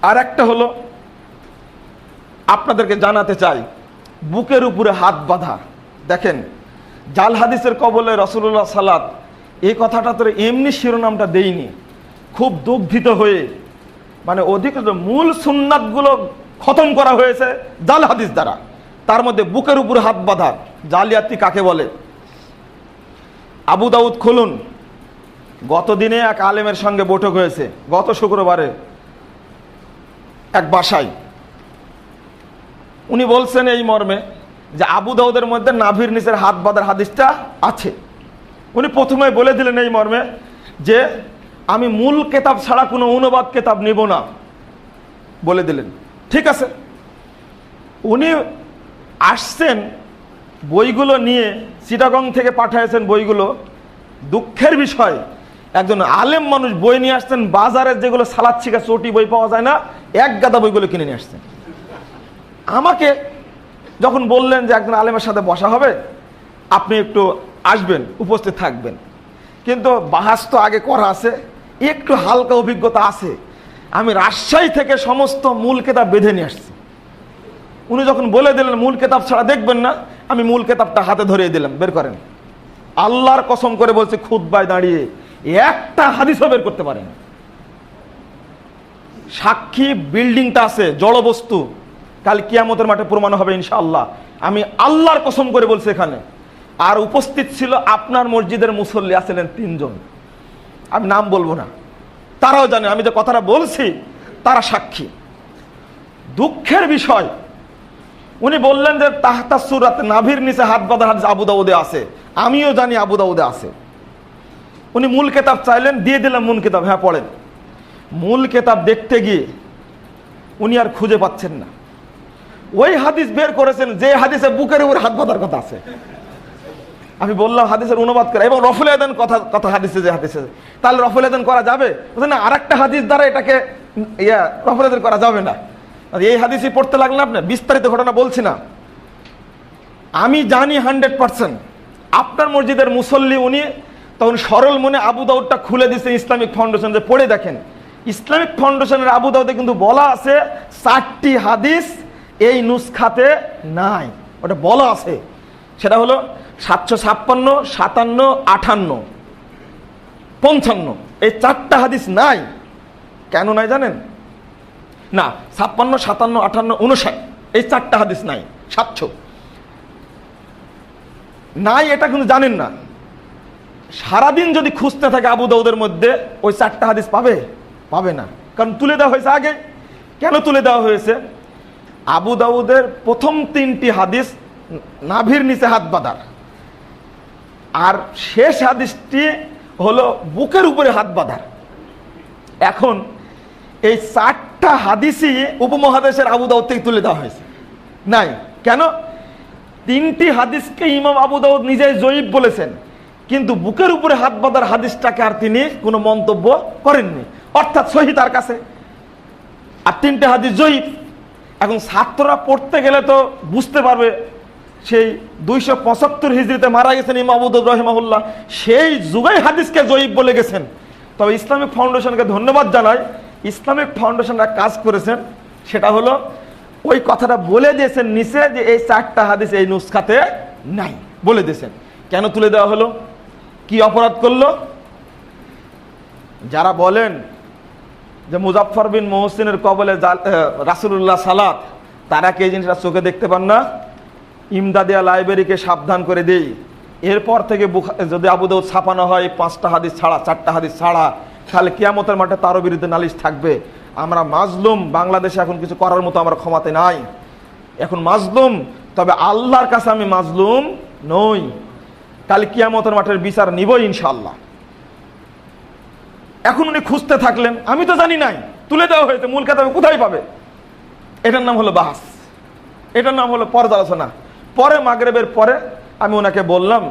আর একটা হলো আপনাদেরকে জানাতে চাই, বুকের উপরে হাত বাঁধা। দেখেন, জাল হাদিসের কবলে রাসূলুল্লাহ সাল্লাত, এই কথাটা তো এমনি শিরোনামটা দেইনি, খুব দুঃখিত হয়ে, মানে অধিকৃত মূল সুন্নাতগুলো খতম করা হয়েছে জাল হাদিস দ্বারা। তার মধ্যে বুকের উপরে হাত বাঁধা, জালিয়াতি কাকে বলে? আবু দাউদ খুলুন, গত দিনে এক আলেমের সঙ্গে বৈঠক হয়েছে, গত শুক্রবারে এক বাসায়। উনি বলছেন এই মর্মে যে আবু দাউদের মধ্যে নাভির নিচের হাত বাঁধার হাদিসটা আছে। উনি প্রথমে বলে দিলেন এই মর্মে যে আমি মূল কেতাব ছাড়া কোনো অনুবাদ কেতাব নিব না, বলে দিলেন। ঠিক আছে, উনি আসছেন বইগুলো নিয়ে, চিটাগং থেকে পাঠিয়েছেন বইগুলো। দুঃখের বিষয়, একজন আলেম মানুষ বই নিয়ে আসছেন, বাজারের যেগুলো সালাদ শিখা চটি বই পাওয়া যায় না, এক গাদা বইগুলো কিনে নিয়ে আসছেন। আমাকে যখন বললেন যে একজন আলেমের সাথে বসা হবে, আপনি একটু আসবেন, উপস্থিত থাকবেন, কিন্তু বাহাস তো আগে করা আছে, একটু হালকা অভিজ্ঞতা আছে, আমি রাজশাহী থেকে সমস্ত মূল কেতাব বেঁধে নিয়ে আসছি। উনি যখন বলে দিলেন মূল কেতাব ছাড়া দেখবেন না, আমি মূল কেতাবটা হাতে ধরিয়ে দিলাম, বের করেন। আল্লাহর কসম করে বলছে, খুতবায় দাঁড়িয়ে একটা হাদিসও বের করতে পারেন। সাক্ষী বিল্ডিংটা আছে, জড় বস্তু, কাল কিয়ামতের মাঠে প্রমাণ হবে ইনশাআল্লাহ। আমি আল্লাহর কসম করে বলছি এখানে। আর উপস্থিত ছিল আপনার মসজিদের মুসল্লি আছিলেন 3 জন, আমি নাম বলবো না, তারাও জানে আমি যে কথাটা বলছি, তারা সাক্ষী। দুঃখের বিষয়, উনি বললেন যে তাহতা সূরাতে নাভির নিচে হাত বাঁধার হাদিস আবু দাউদে আছে, আমিও জানি আবু দাউদে আছে। উনি মূল কেতাব চাইলেন, দিয়ে দিলাম মূল কেতাব, হ্যাঁ পড়েন। মূল কেতাব দেখতে গিয়ে উনি আর খুঁজে পাচ্ছেন না। ওই হাদিস বের করেছেন যে হাদিসে বুকের উপর হাত বাঁধার কথা আছে। আমি বললাম হাদিসের অনুবাদ করে, এবং রফুল আদান কথা হাদিসে, যে হাদিসে, তাহলে রফুল আদান করা যাবে না? আর একটা হাদিস দ্বারা এটাকে রফুল আদান করা যাবে না। এই হাদিসই পড়তে লাগলেন আপনি, বিস্তারিত ঘটনা বলছি না। আমি জানি 100% আপনার মসজিদের মুসল্লি উনি, তখন সরল মনে আবু দাউদটা খুলে দিয়েছেন ইসলামিক ফাউন্ডেশন, যে পড়ে দেখেন। ইসলামিক ফাউন্ডেশনের আবু দাউদে কিন্তু বলা আছে 4টি হাদিস এই নুসখাতে নাই, ওটা বলা আছে। সেটা হলো 756, 57, 58, 55, এই 4টা হাদিস নাই। কেন নাই জানেন? না, 56, 57, 58, 59, এই 4টা হাদিস নাই। 700 নাই, এটা কিন্তু জানেন না। সারাদিন যদি খুঁজতে থাকে আবু দাউদের মধ্যে, ওই 4টা হাদিস পাবে না, কারণ তুলে দেওয়া হয়েছে আগে। কেন তুলে দেওয়া হয়েছে? আবু দাউদের প্রথম 3টি হাদিস নাভির নিচে হাত বাঁধার, আর শেষ হাদিসটি হলো বুকের উপরে হাত বাঁধার। এখন এই 4টা হাদিসই উপমহাদেশের আবু দাউদ থেকে তুলে দেওয়া হয়েছে, নাই। কেন? 3টি হাদিসকে ইমাম আবু দাউদ নিজেই জয়ীফ বলেছেন, কিন্তু বুকের উপরে হাত বাঁধার হাদিসটাকে আর তিনি কোনো মন্তব্য করেননি, অর্থাৎ সহিহ তার কাছে, আর 3টে হাদিস জয়ীফ। এখন ছাত্ররা পড়তে গেলে তো বুঝতে পারবে, সেই 275 হিজরিতে মারা গেছেন ইমাম আবু দাউদ রাহিমাহুল্লাহ, সেই যুগেই হাদিসকে জয়ীফ বলে গেছেন। তবে ইসলামিক ফাউন্ডেশনকে ধন্যবাদ জানাই, ইসলামিক ফাউন্ডেশনরা কাজ করেছেন, সেটা হলো ওই কথাটা বলে দিয়েছেন নিচে যে এই 4টা হাদিস এই নুসখাতে নাই, বলে দিয়েছেন। কেন তুলে দেওয়া হলো? কি অপরাধ করলো? যারা বলেন যে মুজাফফর বিন মুহসিনের কবলে রাসূলুল্লাহ সালাত, তারা কি এই জিনিসটা চোখে দেখতে পান না? ইমদাদিয়া লাইব্রেরিকে সাবধান করে দেই, এরপর থেকে যদি আবু দাউদ ছাপানো হয় 5টা হাদিস ছাড়া, 4টা হাদিস ছাড়া, তাহলে কিয়ামতের মাঠে তারও বিরুদ্ধে নালিশ থাকবে। আমরা মাজলুম, বাংলাদেশে এখন কিছু করার মতো আমার ক্ষমতা নাই, এখন মাজলুম, তবে আল্লাহর কাছে আমি মাজলুম নই। কাল কিয়ামতের মাঠের বিচার নিবই ইনশাআল্লাহ। এখন উনি খুঁজতে থাকলেন, আমি তো জানি নাই, তুলে দেওয়া হয়েছে, মূল কেতাবে কোথায় পাবে? এটার নাম হলো বাহাস, এটার নাম হলো পর্যালোচনা। পরে মাগরিবের পরে আমি ওনাকে বললাম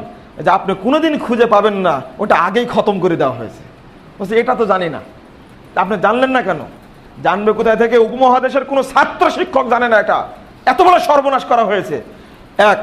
যে আপনি কোনোদিন খুঁজে পাবেন না, ওটা আগেই খতম করে দেওয়া হয়েছে। বলছে এটা তো জানি না। আপনি জানলেন না কেন? জানবে কোথায় থেকে? উপমহাদেশের কোনো ছাত্র শিক্ষক জানে না এটা, এত বড় সর্বনাশ করা হয়েছে। এক